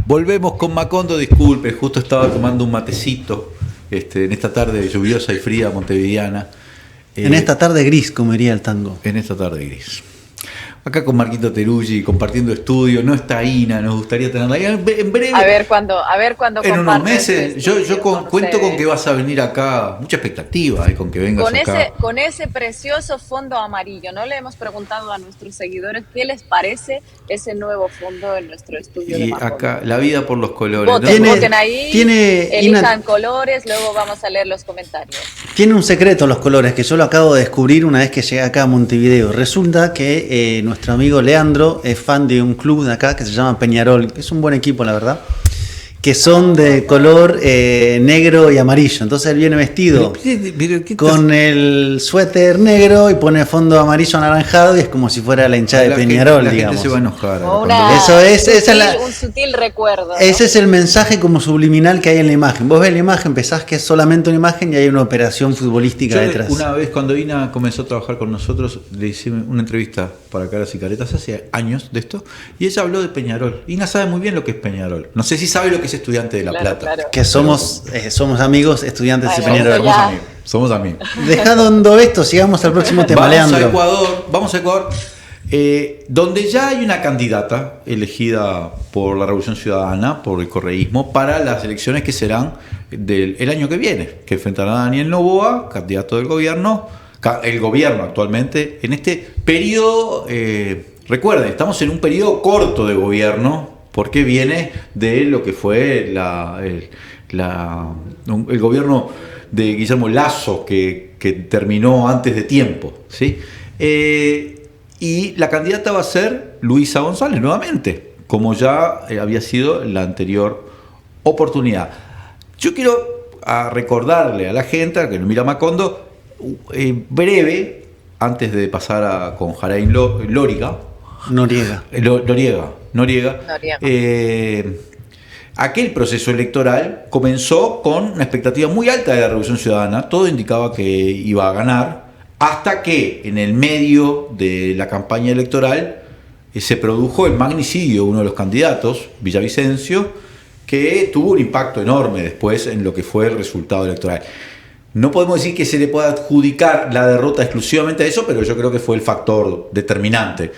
Volvemos con Macondo, disculpe, justo estaba tomando un matecito en esta tarde lluviosa y fría montevideana. En esta tarde gris, como diría el tango. En esta tarde gris. Acá con Marquito Teruggi, compartiendo estudio. No está Ina, nos gustaría tenerla ahí en breve. A ver cuándo en unos meses. Yo cuento con que vas a venir acá. Mucha expectativa con que vengas acá. Con ese precioso fondo amarillo. No le hemos preguntado a nuestros seguidores qué les parece ese nuevo fondo en nuestro estudio de Macondo. Acá, la vida por los colores. Voten ahí, elijan colores, luego vamos a leer los comentarios. Tiene un secreto los colores que yo lo acabo de descubrir una vez que llegué acá a Montevideo. Resulta que nuestro amigo Leandro es fan de un club de acá que se llama Peñarol, que es un buen equipo, la verdad, que son de color negro y amarillo. Entonces él viene vestido con el suéter negro y pone fondo amarillo anaranjado y es como si fuera la hinchada de Peñarol, la digamos. Gente se va a enojar. Un sutil recuerdo, ¿no? Ese es el mensaje como subliminal que hay en la imagen. Vos ves la imagen, pensás que es solamente una imagen y hay una operación futbolística detrás. Una vez cuando Ina comenzó a trabajar con nosotros, le hice una entrevista para Caras y Caretas hace años de esto, y ella habló de Peñarol. Ina sabe muy bien lo que es Peñarol. No sé si sabe lo que es Estudiante de La Plata. Claro. Que somos amigos estudiantes de Peñarol. Somos amigos. Dejando esto, sigamos al próximo tema. Vamos a Ecuador, donde ya hay una candidata elegida por la Revolución Ciudadana, por el correísmo, para las elecciones que serán el año que viene, que enfrentará a Daniel Noboa, candidato del gobierno, el gobierno actualmente, en este periodo, recuerden, estamos en un periodo corto de gobierno, porque viene de lo que fue el gobierno de Guillermo Lasso, que terminó antes de tiempo, ¿sí? Y la candidata va a ser Luisa González nuevamente, como ya había sido la anterior oportunidad. Yo quiero recordarle a la gente, que nos mira Macondo, breve, antes de pasar con Jaraín Noriega. Aquel proceso electoral comenzó con una expectativa muy alta de la Revolución Ciudadana. Todo indicaba que iba a ganar, hasta que en el medio de la campaña electoral se produjo el magnicidio de uno de los candidatos, Villavicencio, que tuvo un impacto enorme después en lo que fue el resultado electoral. No podemos decir que se le pueda adjudicar la derrota exclusivamente a eso, pero yo creo que fue el factor determinante.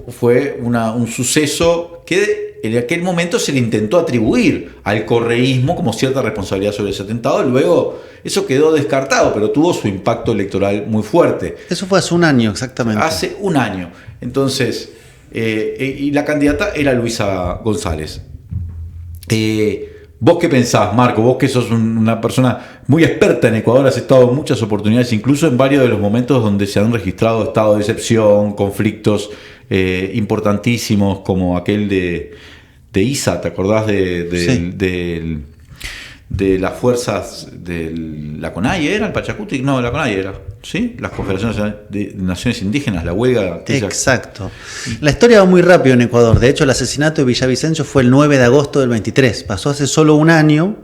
Fue un suceso que en aquel momento se le intentó atribuir al correísmo como cierta responsabilidad sobre ese atentado. Luego eso quedó descartado, pero tuvo su impacto electoral muy fuerte. Eso fue hace un año exactamente. Hace un año. Entonces, y la candidata era Luisa González. ¿Vos qué pensás, Marco? Vos que sos una persona muy experta en Ecuador, has estado en muchas oportunidades, incluso en varios de los momentos donde se han registrado estados de excepción, conflictos importantísimos, como aquel de ISA, ¿te acordás de las fuerzas de la CONAIE? ¿Era el Pachacuti? No, la CONAIE era, ¿sí? Las Confederaciones de Naciones Indígenas, la huelga. Exacto. La historia va muy rápido en Ecuador. De hecho, el asesinato de Villavicencio fue el 9 de agosto del 23. Pasó hace solo un año.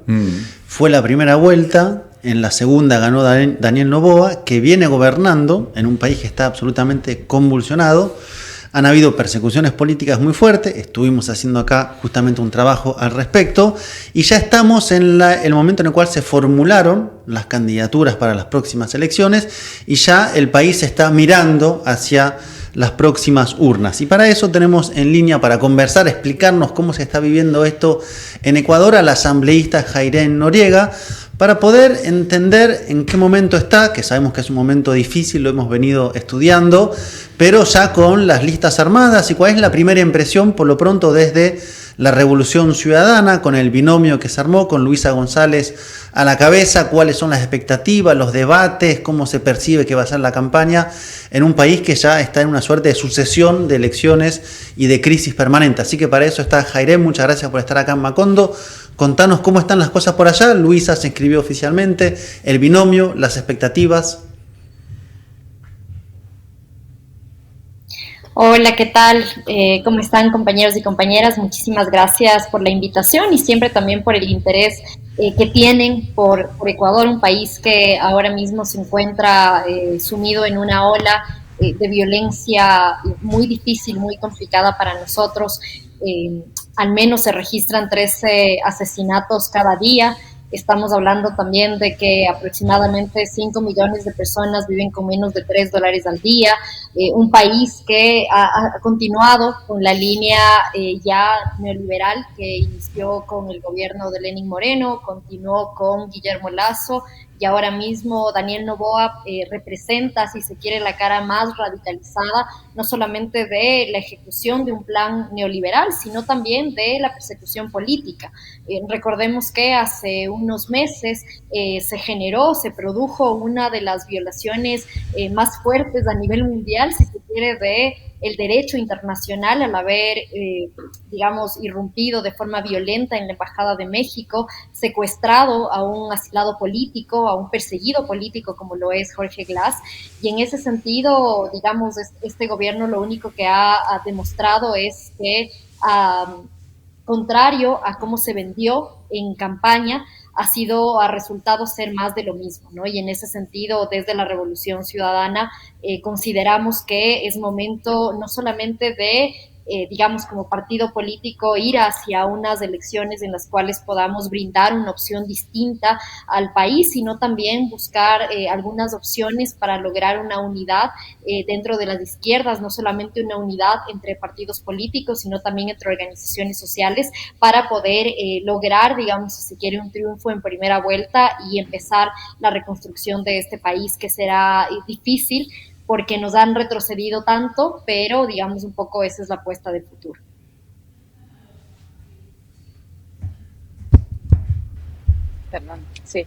Fue la primera vuelta. En la segunda ganó Daniel Noboa, que viene gobernando en un país que está absolutamente convulsionado. Han habido persecuciones políticas muy fuertes, estuvimos haciendo acá justamente un trabajo al respecto y ya estamos en el momento en el cual se formularon las candidaturas para las próximas elecciones y ya el país está mirando hacia las próximas urnas. Y para eso tenemos en línea para conversar, explicarnos cómo se está viviendo esto en Ecuador a la asambleísta Jaraín Noriega, para poder entender en qué momento está, que sabemos que es un momento difícil, lo hemos venido estudiando, pero ya con las listas armadas. ¿Y cuál es la primera impresión, por lo pronto, desde la Revolución Ciudadana, con el binomio que se armó, con Luisa González a la cabeza? ¿Cuáles son las expectativas, los debates, cómo se percibe que va a ser la campaña en un país que ya está en una suerte de sucesión de elecciones y de crisis permanente? Así que para eso está Jaraín. Muchas gracias por estar acá en Macondo. Contanos cómo están las cosas por allá. Luisa se inscribió oficialmente, el binomio, las expectativas. Hola, ¿qué tal? ¿Cómo están, compañeros y compañeras? Muchísimas gracias por la invitación y siempre también por el interés que tienen por Ecuador, un país que ahora mismo se encuentra sumido en una ola de violencia muy difícil, muy complicada para nosotros. al menos se registran 13 asesinatos cada día. Estamos hablando también de que aproximadamente 5 millones de personas viven con menos de $3 al día. Un país que ha continuado con la línea ya neoliberal que inició con el gobierno de Lenín Moreno, continuó con Guillermo Lasso, y ahora mismo Daniel Noboa representa, si se quiere, la cara más radicalizada, no solamente de la ejecución de un plan neoliberal, sino también de la persecución política. Recordemos que hace unos meses se produjo una de las violaciones más fuertes a nivel mundial, si se quiere, de el derecho internacional al haber, digamos, irrumpido de forma violenta en la Embajada de México, secuestrado a un asilado político, a un perseguido político como lo es Jorge Glass. Y en ese sentido, digamos, este gobierno lo único que ha demostrado es que, contrario a cómo se vendió en campaña, ha resultado ser más de lo mismo, ¿no? Y en ese sentido, desde la Revolución Ciudadana, consideramos que es momento no solamente de, digamos, como partido político, ir hacia unas elecciones en las cuales podamos brindar una opción distinta al país, sino también buscar algunas opciones para lograr una unidad dentro de las izquierdas, no solamente una unidad entre partidos políticos, sino también entre organizaciones sociales, para poder lograr, digamos, si se quiere, un triunfo en primera vuelta y empezar la reconstrucción de este país, que será difícil porque nos han retrocedido tanto, pero digamos un poco esa es la apuesta del futuro. Perdón, sí.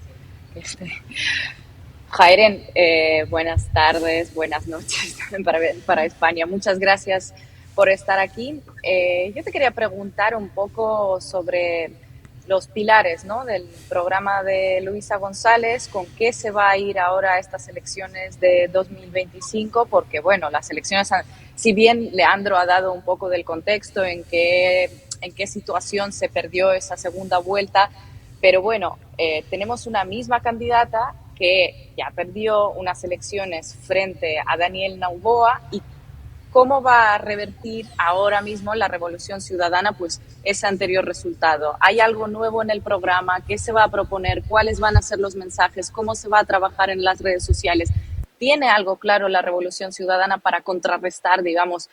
Jairen, buenas tardes, buenas noches para España. Muchas gracias por estar aquí. Yo te quería preguntar un poco sobre los pilares, ¿no?, del programa de Luisa González, con qué se va a ir ahora a estas elecciones de 2025, porque bueno, las elecciones, si bien Leandro ha dado un poco del contexto en qué situación se perdió esa segunda vuelta, pero bueno, tenemos una misma candidata que ya perdió unas elecciones frente a Daniel Noboa, y cómo va a revertir ahora mismo la Revolución Ciudadana pues ese anterior resultado. ¿Hay algo nuevo en el programa? ¿Qué se va a proponer? ¿Cuáles van a ser los mensajes? ¿Cómo se va a trabajar en las redes sociales? ¿Tiene algo claro la Revolución Ciudadana para contrarrestar, digamos,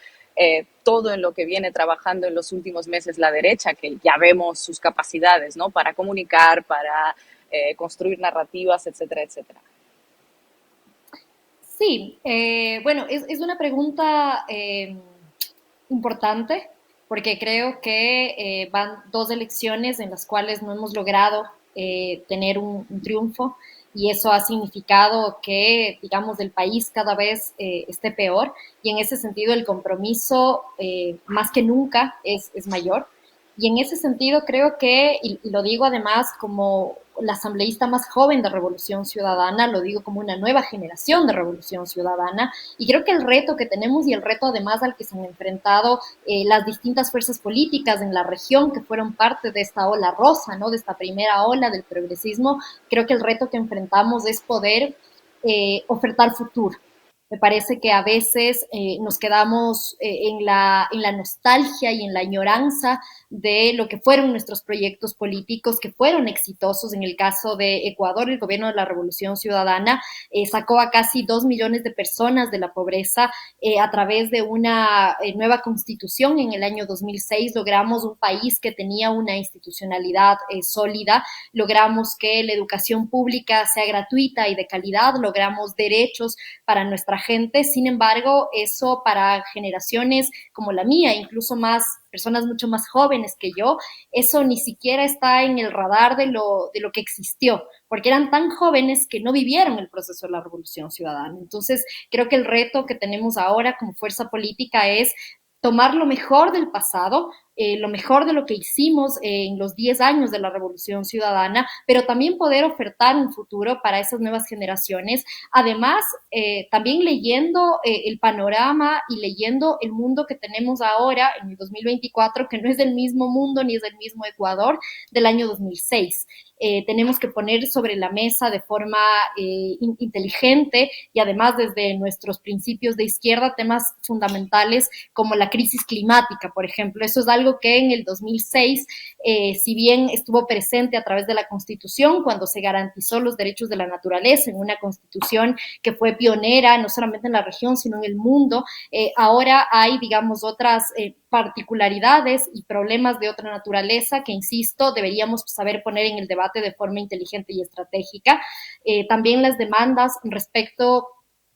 todo en lo que viene trabajando en los últimos meses la derecha, que ya vemos sus capacidades, ¿no?, para comunicar, para construir narrativas, etcétera, etcétera? Sí, bueno, es una pregunta importante, porque creo que van dos elecciones en las cuales no hemos logrado tener un triunfo, y eso ha significado que, digamos, el país cada vez esté peor, y en ese sentido el compromiso más que nunca es mayor. Y en ese sentido creo que, y lo digo además como la asambleísta más joven de Revolución Ciudadana, lo digo como una nueva generación de Revolución Ciudadana, y creo que el reto que tenemos, y el reto además al que se han enfrentado las distintas fuerzas políticas en la región que fueron parte de esta ola rosa, ¿no?, de esta primera ola del progresismo, creo que el reto que enfrentamos es poder ofertar futuro. Me parece que a veces nos quedamos en la nostalgia y en la añoranza de lo que fueron nuestros proyectos políticos, que fueron exitosos. En el caso de Ecuador, el gobierno de la Revolución Ciudadana sacó a casi 2 millones de personas de la pobreza a través de una nueva constitución. En el año 2006 logramos un país que tenía una institucionalidad sólida, logramos que la educación pública sea gratuita y de calidad, logramos derechos para nuestra gente. Sin embargo, eso para generaciones como la mía, incluso más personas mucho más jóvenes que yo, eso ni siquiera está en el radar de lo que existió, porque eran tan jóvenes que no vivieron el proceso de la Revolución Ciudadana. Entonces, creo que el reto que tenemos ahora como fuerza política es tomar lo mejor del pasado, lo mejor de lo que hicimos en los 10 años de la Revolución Ciudadana, pero también poder ofertar un futuro para esas nuevas generaciones. Además, también leyendo el panorama y leyendo el mundo que tenemos ahora en el 2024, que no es el mismo mundo ni es el mismo Ecuador del año 2006. Tenemos que poner sobre la mesa de forma inteligente y además desde nuestros principios de izquierda temas fundamentales como la crisis climática, por ejemplo. Eso es algo algo que en el 2006, si bien estuvo presente a través de la Constitución, cuando se garantizó los derechos de la naturaleza, en una Constitución que fue pionera, no solamente en la región, sino en el mundo, ahora hay, digamos, otras particularidades y problemas de otra naturaleza que, insisto, deberíamos saber poner en el debate de forma inteligente y estratégica. También las demandas respecto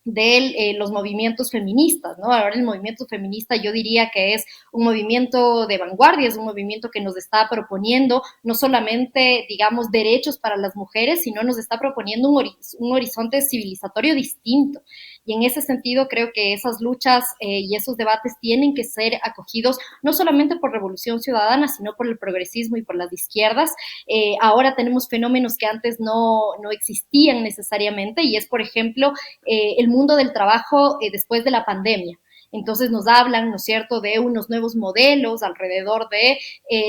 de los movimientos feministas, ¿no? Ahora el movimiento feminista yo diría que es un movimiento de vanguardia, es un movimiento que nos está proponiendo no solamente, digamos, derechos para las mujeres, sino nos está proponiendo un horizonte civilizatorio distinto. Y en ese sentido creo que esas luchas y esos debates tienen que ser acogidos no solamente por Revolución Ciudadana, sino por el progresismo y por las izquierdas. Ahora tenemos fenómenos que antes no existían necesariamente, y es, por ejemplo, el mundo del trabajo después de la pandemia. Entonces nos hablan, ¿no es cierto?, de unos nuevos modelos alrededor de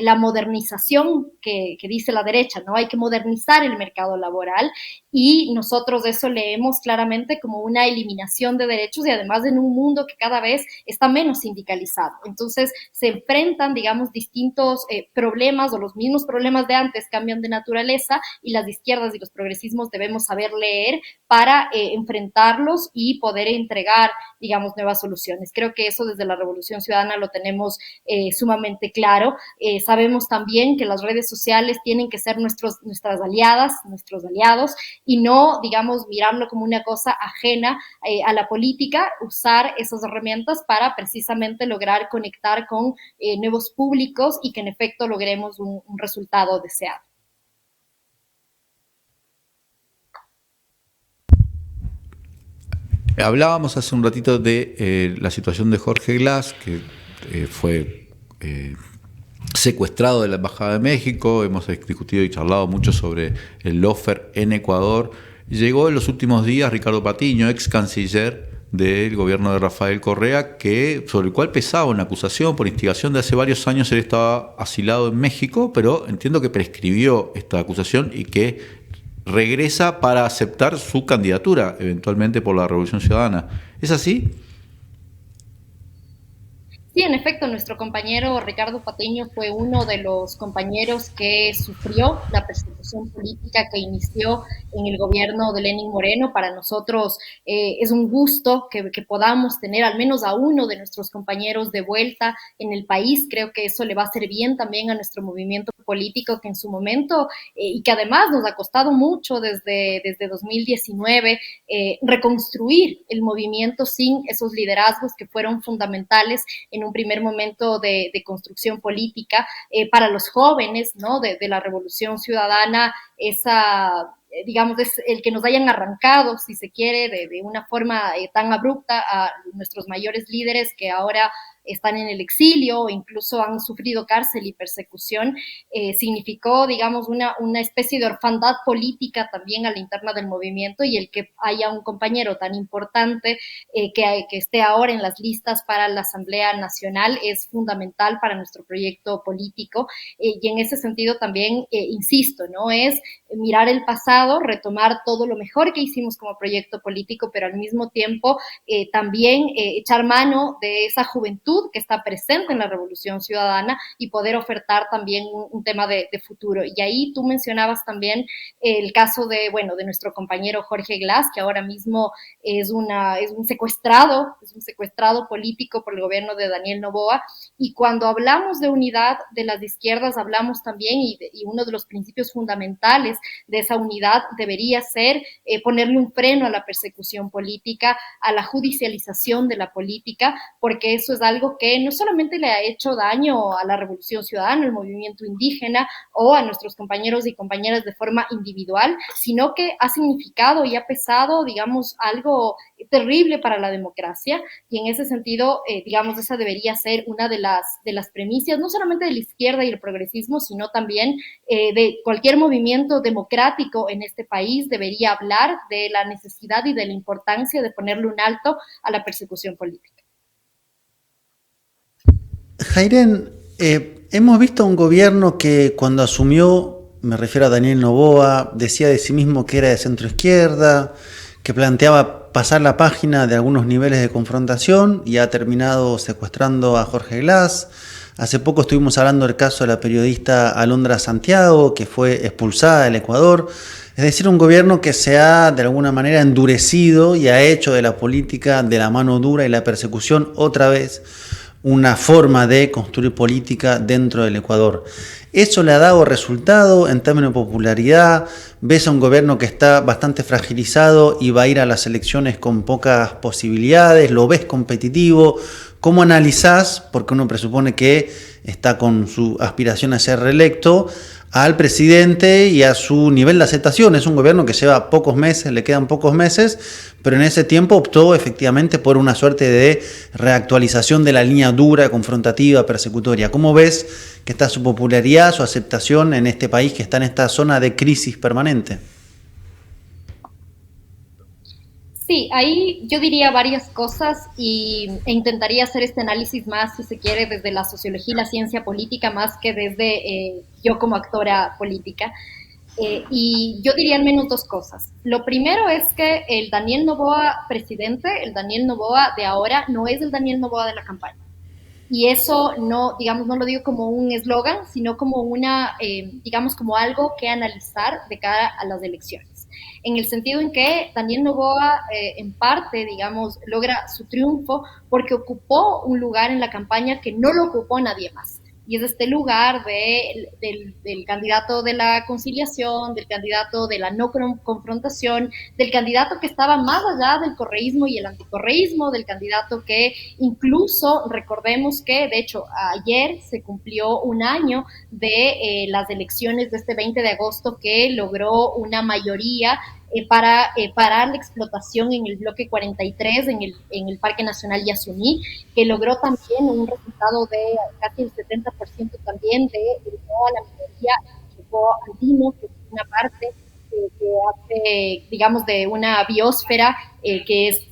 la modernización que dice la derecha, ¿no? Hay que modernizar el mercado laboral, y nosotros eso leemos claramente como una eliminación de derechos, y además en un mundo que cada vez está menos sindicalizado. Entonces se enfrentan, digamos, distintos problemas, o los mismos problemas de antes cambian de naturaleza, y las izquierdas y los progresismos debemos saber leer para enfrentarlos y poder entregar, digamos, nuevas soluciones. Creo que eso desde la Revolución Ciudadana lo tenemos sumamente claro. Sabemos también que las redes sociales tienen que ser nuestras aliadas, nuestros aliados, y no, digamos, mirarlo como una cosa ajena a la política, usar esas herramientas para precisamente lograr conectar con nuevos públicos y que en efecto logremos un resultado deseado. Hablábamos hace un ratito de la situación de Jorge Glass, que fue secuestrado de la Embajada de México. Hemos discutido y charlado mucho sobre el lawfare en Ecuador. Llegó en los últimos días Ricardo Patiño, ex canciller del gobierno de Rafael Correa, sobre el cual pesaba una acusación por instigación de hace varios años. Él estaba asilado en México, pero entiendo que prescribió esta acusación y que regresa para aceptar su candidatura eventualmente por la Revolución Ciudadana. ¿Es así? Sí, en efecto, nuestro compañero Ricardo Patiño fue uno de los compañeros que sufrió la persecución política que inició en el gobierno de Lenín Moreno. Para nosotros es un gusto que podamos tener al menos a uno de nuestros compañeros de vuelta en el país. Creo que eso le va a hacer bien también a nuestro movimiento político, que en su momento, y que además nos ha costado mucho desde 2019, reconstruir el movimiento sin esos liderazgos que fueron fundamentales en un primer momento de construcción política para los jóvenes, ¿no?, de la Revolución Ciudadana. Digamos, es el que nos hayan arrancado, si se quiere, de una forma tan abrupta a nuestros mayores líderes que ahora están en el exilio o incluso han sufrido cárcel y persecución, significó, digamos, una especie de orfandad política también a la interna del movimiento, y el que haya un compañero tan importante que esté ahora en las listas para la Asamblea Nacional es fundamental para nuestro proyecto político, y en ese sentido también, insisto, ¿no?, es mirar el pasado, retomar todo lo mejor que hicimos como proyecto político, pero al mismo tiempo también echar mano de esa juventud que está presente en la Revolución Ciudadana y poder ofertar también un tema de futuro. Y ahí tú mencionabas también el caso de nuestro compañero Jorge Glass, que ahora mismo es un secuestrado político por el gobierno de Daniel Noboa. Y cuando hablamos de unidad de las izquierdas, hablamos también, y uno de los principios fundamentales de esa unidad debería ser ponerle un freno a la persecución política, a la judicialización de la política, porque eso es algo que no solamente le ha hecho daño a la Revolución Ciudadana, al movimiento indígena o a nuestros compañeros y compañeras de forma individual, sino que ha significado y ha pesado, digamos, algo terrible para la democracia. Y en ese sentido, digamos, esa debería ser una de las premisas, no solamente de la izquierda y el progresismo, sino también de cualquier movimiento democrático en este país. Debería hablar de la necesidad y de la importancia de ponerle un alto a la persecución política. Jairen, hemos visto un gobierno que cuando asumió, me refiero a Daniel Noboa, decía de sí mismo que era de centro-izquierda, que planteaba pasar la página de algunos niveles de confrontación, y ha terminado secuestrando a Jorge Glass, Hace poco estuvimos hablando del caso de la periodista Alondra Santiago, que fue expulsada del Ecuador. Es decir, un gobierno que se ha de alguna manera endurecido y ha hecho de la política de la mano dura y la persecución otra vez una forma de construir política dentro del Ecuador. ¿Eso le ha dado resultado en términos de popularidad? ¿Ves a un gobierno que está bastante fragilizado y va a ir a las elecciones con pocas posibilidades? ¿Lo ves competitivo? ¿Cómo analizás, porque uno presupone que está con su aspiración a ser reelecto, al presidente y a su nivel de aceptación? Es un gobierno que lleva pocos meses, le quedan pocos meses, pero en ese tiempo optó efectivamente por una suerte de reactualización de la línea dura, confrontativa, persecutoria. ¿Cómo ves que está su popularidad, su aceptación en este país que está en esta zona de crisis permanente? Sí, ahí yo diría varias cosas e intentaría hacer este análisis más, si se quiere, desde la sociología y la ciencia política, más que desde yo como actora política. Y yo diría al menos dos cosas. Lo primero es que el Daniel Noboa presidente, el Daniel Noboa de ahora, no es el Daniel Noboa de la campaña. Y eso no, digamos, no lo digo como un eslogan, sino como digamos, como algo que analizar de cara a las elecciones. En el sentido en que Daniel Noboa, en parte, digamos, logra su triunfo porque ocupó un lugar en la campaña que no lo ocupó nadie más. Y es este lugar del candidato de la conciliación, del candidato de la no confrontación, del candidato que estaba más allá del correísmo y el anticorreísmo, del candidato que incluso, recordemos que, de hecho, ayer se cumplió un año de las elecciones de este 20 de agosto que logró una mayoría para parar la explotación en el bloque 43, en el Parque Nacional Yasuní, que logró también un resultado de casi el 70% también de toda la minería andino, que es una parte que hace, digamos, de una biosfera que es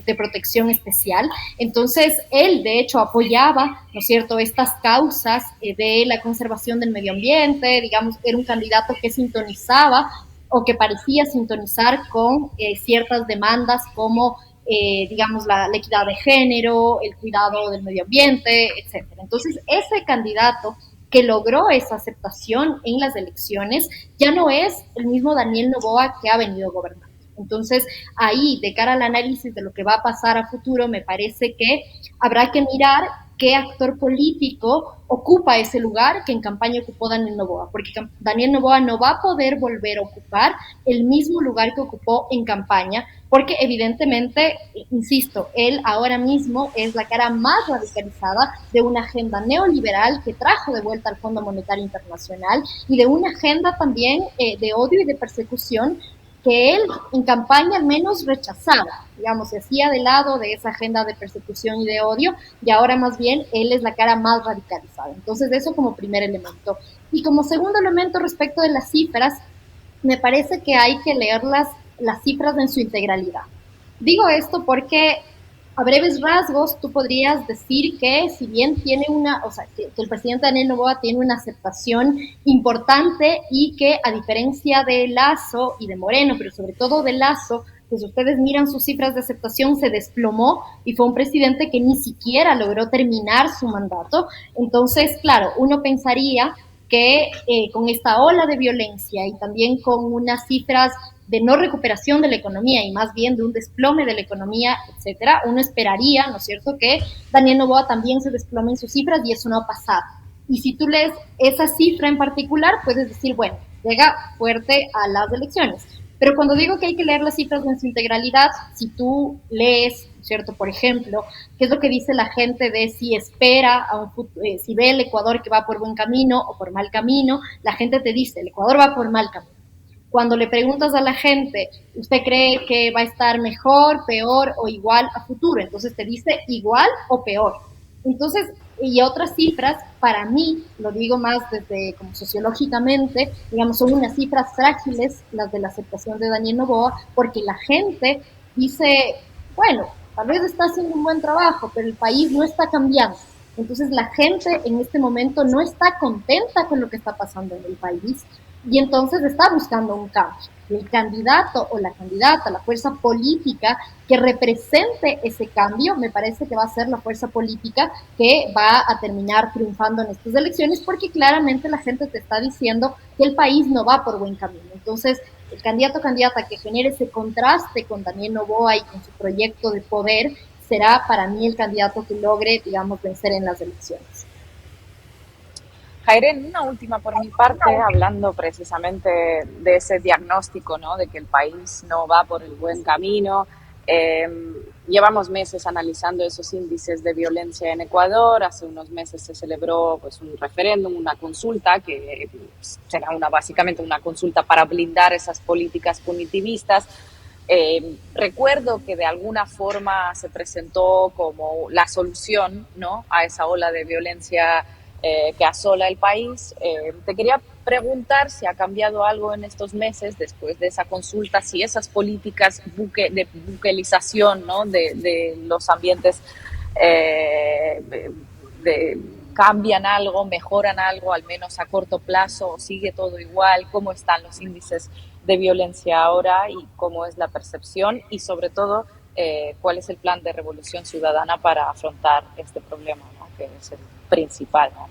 de protección especial. Entonces, él, de hecho, apoyaba, ¿no es cierto?, estas causas de la conservación del medio ambiente, digamos, era un candidato que sintonizaba o que parecía sintonizar con ciertas demandas como, digamos, la equidad de género, el cuidado del medio ambiente, etc. Entonces, ese candidato que logró esa aceptación en las elecciones ya no es el mismo Daniel Noboa que ha venido gobernando. Entonces, ahí, de cara al análisis de lo que va a pasar a futuro, me parece que habrá que mirar qué actor político ocupa ese lugar que en campaña ocupó Daniel Noboa, porque Daniel Noboa no va a poder volver a ocupar el mismo lugar que ocupó en campaña, porque evidentemente, insisto, él ahora mismo es la cara más radicalizada de una agenda neoliberal que trajo de vuelta al Fondo Monetario Internacional y de una agenda también de odio y de persecución que él en campaña al menos rechazaba, digamos, se hacía de lado de esa agenda de persecución y de odio, y ahora más bien él es la cara más radicalizada. Entonces, eso como primer elemento. Y como segundo elemento respecto de las cifras, me parece que hay que leer las cifras en su integralidad. Digo esto porque a breves rasgos tú podrías decir que si bien tiene que el presidente Daniel Noboa tiene una aceptación importante y que a diferencia de Lasso y de Moreno, pero sobre todo de Lasso, pues ustedes miran sus cifras de aceptación, se desplomó y fue un presidente que ni siquiera logró terminar su mandato. Entonces, claro, uno pensaría que con esta ola de violencia y también con unas cifras de no recuperación de la economía y más bien de un desplome de la economía, etcétera, uno esperaría, ¿no es cierto?, que Daniel Noboa también se desplome en sus cifras y eso no ha pasado. Y si tú lees esa cifra en particular, puedes decir, bueno, llega fuerte a las elecciones. Pero cuando digo que hay que leer las cifras en su integralidad, si tú lees, ¿cierto?, por ejemplo, qué es lo que dice la gente de si espera a un futuro, si ve el Ecuador que va por buen camino o por mal camino, la gente te dice, el Ecuador va por mal camino. Cuando le preguntas a la gente, ¿usted cree que va a estar mejor, peor o igual a futuro? Entonces te dice igual o peor. Entonces, y otras cifras, para mí, lo digo más desde como sociológicamente, digamos, son unas cifras frágiles, las de la aceptación de Daniel Noboa, porque la gente dice, bueno, tal vez está haciendo un buen trabajo, pero el país no está cambiando. Entonces la gente en este momento no está contenta con lo que está pasando en el país. y entonces está buscando un cambio. El candidato o la candidata, la fuerza política que represente ese cambio, me parece que va a ser la fuerza política que va a terminar triunfando en estas elecciones, porque claramente la gente te está diciendo que el país no va por buen camino. Entonces, el candidato o candidata que genere ese contraste con Daniel Noboa y con su proyecto de poder será para mí el candidato que logre, digamos, vencer en las elecciones. Jairen, una última por mi parte, hablando precisamente de ese diagnóstico, ¿no? De que el país no va por el buen camino. Eh, Llevamos meses analizando esos índices de violencia en Ecuador. Hace unos meses se celebró pues, un referéndum, una consulta, que será básicamente una consulta para blindar esas políticas punitivistas. Recuerdo que de alguna forma se presentó como la solución, ¿no?, a esa ola de violencia que asola el país. Te quería preguntar si ha cambiado algo en estos meses después de esa consulta, si esas políticas de buquelización, ¿no?, de los ambientes cambian algo, mejoran algo, al menos a corto plazo, o sigue todo igual, cómo están los índices de violencia ahora y cómo es la percepción, y sobre todo cuál es el plan de revolución ciudadana para afrontar este problema, ¿no?, que es el principal, ¿no?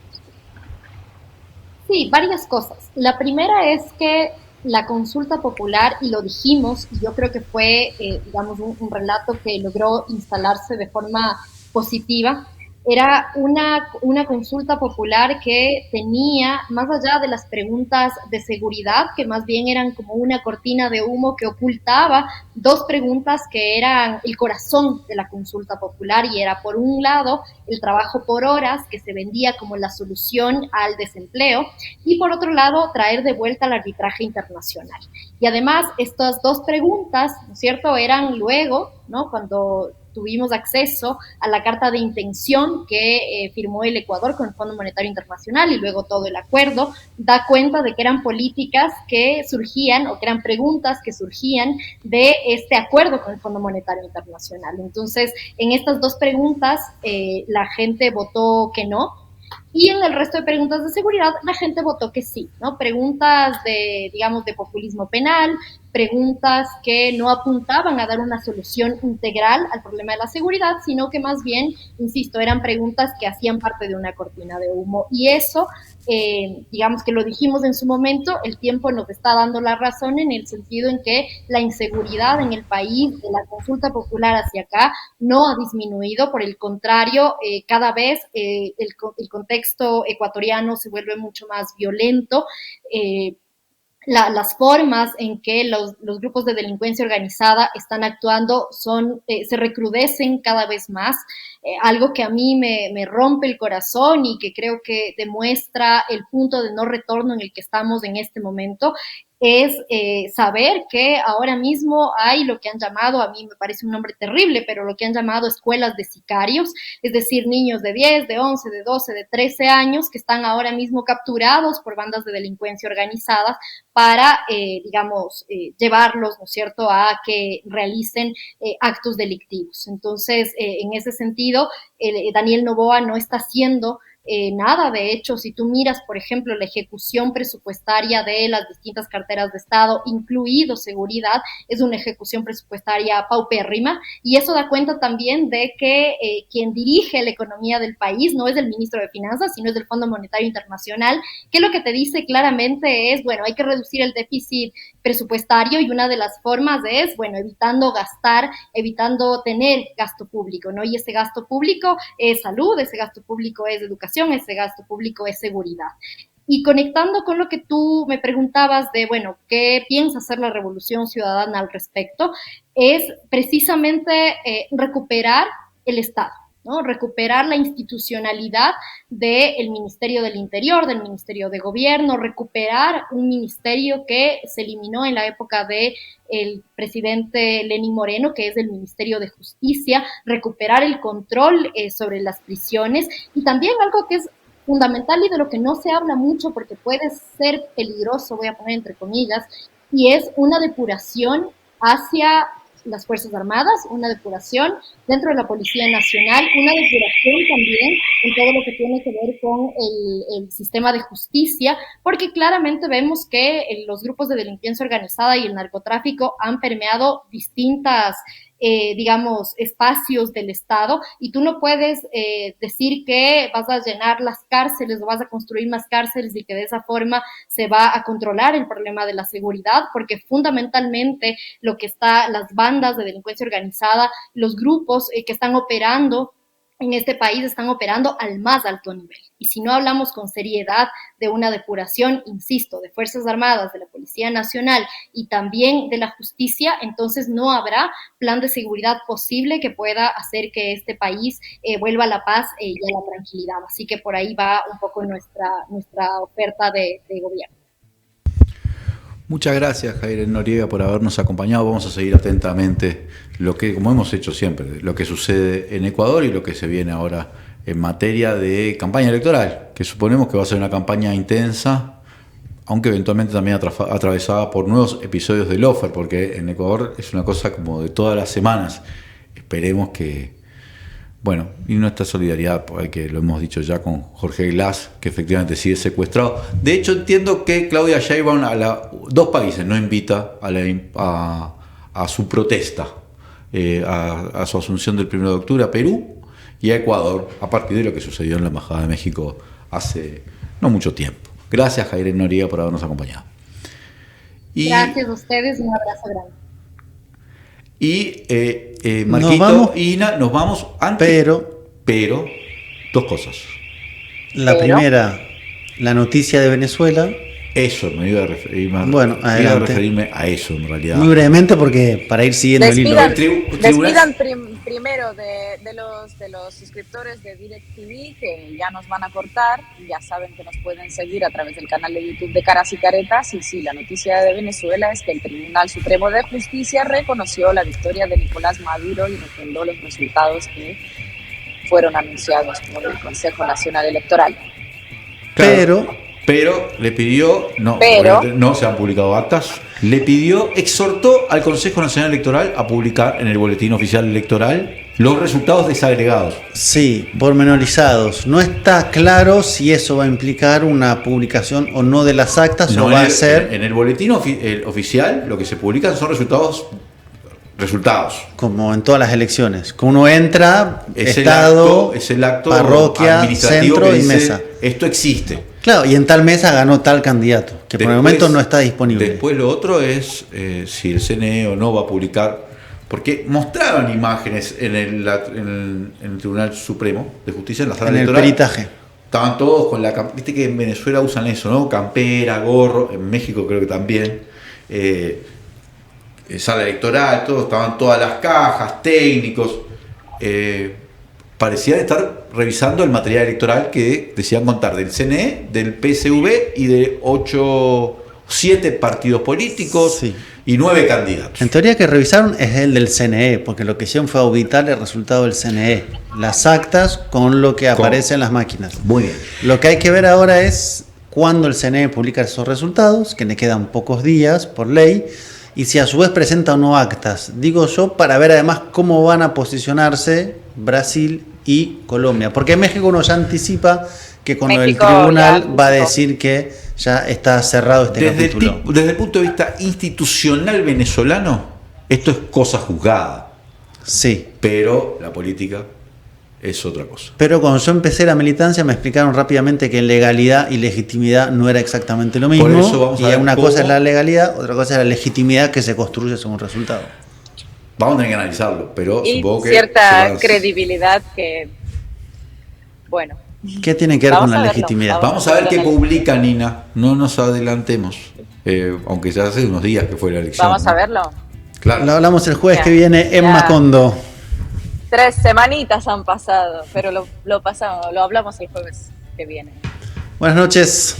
Sí, varias cosas. La primera es que la consulta popular, y lo dijimos, y yo creo que fue, digamos, un relato que logró instalarse de forma positiva, era una consulta popular que tenía, más allá de las preguntas de seguridad, que más bien eran como una cortina de humo que ocultaba dos preguntas que eran el corazón de la consulta popular, y era, por un lado, el trabajo por horas, que se vendía como la solución al desempleo, y por otro lado, traer de vuelta el arbitraje internacional. Y además, estas dos preguntas, ¿no es cierto?, eran luego, ¿no?, cuando tuvimos acceso a la carta de intención que firmó el Ecuador con el Fondo Monetario Internacional, y luego todo el acuerdo, da cuenta de que eran políticas que surgían, o que eran preguntas que surgían de este acuerdo con el Fondo Monetario Internacional. Entonces, en estas dos preguntas, la gente votó que no, y en el resto de preguntas de seguridad, la gente votó que sí, ¿no? Preguntas de, digamos, de populismo penal, preguntas que no apuntaban a dar una solución integral al problema de la seguridad, sino que más bien, insisto, eran preguntas que hacían parte de una cortina de humo. Y eso, digamos que lo dijimos en su momento, el tiempo nos está dando la razón, en el sentido en que la inseguridad en el país, de la consulta popular hacia acá, no ha disminuido, por el contrario, cada vez el contexto ecuatoriano se vuelve mucho más violento. Las formas en que los grupos de delincuencia organizada están actuando se recrudecen cada vez más, algo que a mí me rompe el corazón y que creo que demuestra el punto de no retorno en el que estamos en este momento. Es saber que ahora mismo hay lo que han llamado, a mí me parece un nombre terrible, pero lo que han llamado escuelas de sicarios, es decir, niños de 10, de 11, de 12, de 13 años que están ahora mismo capturados por bandas de delincuencia organizadas para, digamos, llevarlos, ¿no es cierto?, a que realicen actos delictivos. Entonces, en ese sentido, Daniel Noboa no está haciendo nada. De hecho, si tú miras, por ejemplo, la ejecución presupuestaria de las distintas carteras de Estado, incluido seguridad, es una ejecución presupuestaria paupérrima, y eso da cuenta también de que quien dirige la economía del país no es el ministro de Finanzas, sino es el Fondo Monetario Internacional, que lo que te dice claramente es, bueno, hay que reducir el déficit presupuestario, y una de las formas es, bueno, evitando gastar, evitando tener gasto público, ¿no? Y ese gasto público es salud, ese gasto público es educación, ese gasto público es seguridad. Y conectando con lo que tú me preguntabas de, bueno, ¿qué piensa hacer la Revolución Ciudadana al respecto? Es precisamente recuperar el Estado, ¿no? Recuperar la institucionalidad del Ministerio del Interior, del Ministerio de Gobierno, recuperar un ministerio que se eliminó en la época de el presidente Lenín Moreno, que es el Ministerio de Justicia, recuperar el control sobre las prisiones, y también algo que es fundamental y de lo que no se habla mucho porque puede ser peligroso, voy a poner entre comillas, y es una depuración hacia las Fuerzas Armadas, una depuración dentro de la Policía Nacional, una depuración también en todo lo que tiene que ver con el sistema de justicia, porque claramente vemos que los grupos de delincuencia organizada y el narcotráfico han permeado distintas digamos, espacios del Estado, y tú no puedes decir que vas a llenar las cárceles o vas a construir más cárceles y que de esa forma se va a controlar el problema de la seguridad, porque fundamentalmente lo que está, las bandas de delincuencia organizada, los grupos que están operando en este país están operando al más alto nivel. Y si no hablamos con seriedad de una depuración, insisto, de Fuerzas Armadas, de la Policía Nacional y también de la justicia, entonces no habrá plan de seguridad posible que pueda hacer que este país vuelva a la paz y a la tranquilidad. Así que por ahí va un poco nuestra oferta de gobierno. Muchas gracias, Jair Noriega, por habernos acompañado. Vamos a seguir atentamente como hemos hecho siempre, lo que sucede en Ecuador y lo que se viene ahora en materia de campaña electoral, que suponemos que va a ser una campaña intensa, aunque eventualmente también atravesada por nuevos episodios de Lofer, porque en Ecuador es una cosa como de todas las semanas. Esperemos que, bueno, y nuestra solidaridad, que lo hemos dicho ya con Jorge Glass, que efectivamente sigue secuestrado. De hecho, entiendo que Claudia Sheinbaum dos países no invita a su protesta, a su asunción del 1 de octubre, a Perú y a Ecuador, a partir de lo que sucedió en la Embajada de México hace no mucho tiempo. Gracias, Jair Noriega, por habernos acompañado. Gracias a ustedes, un abrazo grande. Y Marquito y Ina, nos vamos antes. Pero, dos cosas. La primera, la noticia de Venezuela. Eso, me iba a referir. Bueno, adelante. Iba a referirme a eso, en realidad. Muy brevemente, porque para ir siguiendo el hilo. Despidan primero de los suscriptores de DirecTV, que ya nos van a cortar. Ya saben que nos pueden seguir a través del canal de YouTube de Caras y Caretas. Y sí, la noticia de Venezuela es que el Tribunal Supremo de Justicia reconoció la victoria de Nicolás Maduro y refrendó los resultados que fueron anunciados por el Consejo Nacional Electoral. Pero le pidió, no se han publicado actas, exhortó al Consejo Nacional Electoral a publicar en el Boletín Oficial Electoral los resultados desagregados. Sí, pormenorizados. No está claro si eso va a implicar una publicación o no de las actas, o va a ser... En el Boletín Oficial lo que se publican son resultados. Como en todas las elecciones. Que uno entra, es Estado, el acto parroquia, centro y mesa. Esto existe. Claro, y en tal mesa ganó tal candidato, que después, por el momento no está disponible. Después lo otro es si el CNE o no va a publicar, porque mostraron imágenes en el Tribunal Supremo de Justicia, en la sala electoral. En el peritaje. Estaban todos con viste que en Venezuela usan eso, ¿no? Campera, gorro, en México creo que también. Sala electoral, estaban todas las cajas, técnicos. Parecían estar revisando el material electoral que decían contar del CNE, del PSV y de 7 partidos políticos, sí, y 9 candidatos. En teoría que revisaron es el del CNE, porque lo que hicieron fue auditar el resultado del CNE, las actas con lo que aparece en las máquinas. Muy bien. Lo que hay que ver ahora es cuándo el CNE publica esos resultados, que le quedan pocos días por ley, y si a su vez presenta o no actas, digo yo, para ver además cómo van a posicionarse Brasil y Colombia. Porque en México uno ya anticipa que con el tribunal va a decir que ya está cerrado este capítulo. Desde el punto de vista institucional venezolano, esto es cosa juzgada. Sí. Pero la política es otra cosa. Pero cuando yo empecé la militancia me explicaron rápidamente que legalidad y legitimidad no era exactamente lo mismo. Por eso vamos a ver una cosa es la legalidad, otra cosa es la legitimidad que se construye según un resultado. Vamos a tener que analizarlo, pero y supongo que... cierta credibilidad que... Bueno. ¿Qué tiene que ver con la legitimidad? Vamos a ver qué publica Nina. No nos adelantemos. Aunque ya hace unos días que fue la elección. Vamos a verlo. Claro. Lo hablamos el jueves que viene en Macondo. 3 semanitas han pasado, pero lo hablamos el jueves que viene. Buenas noches.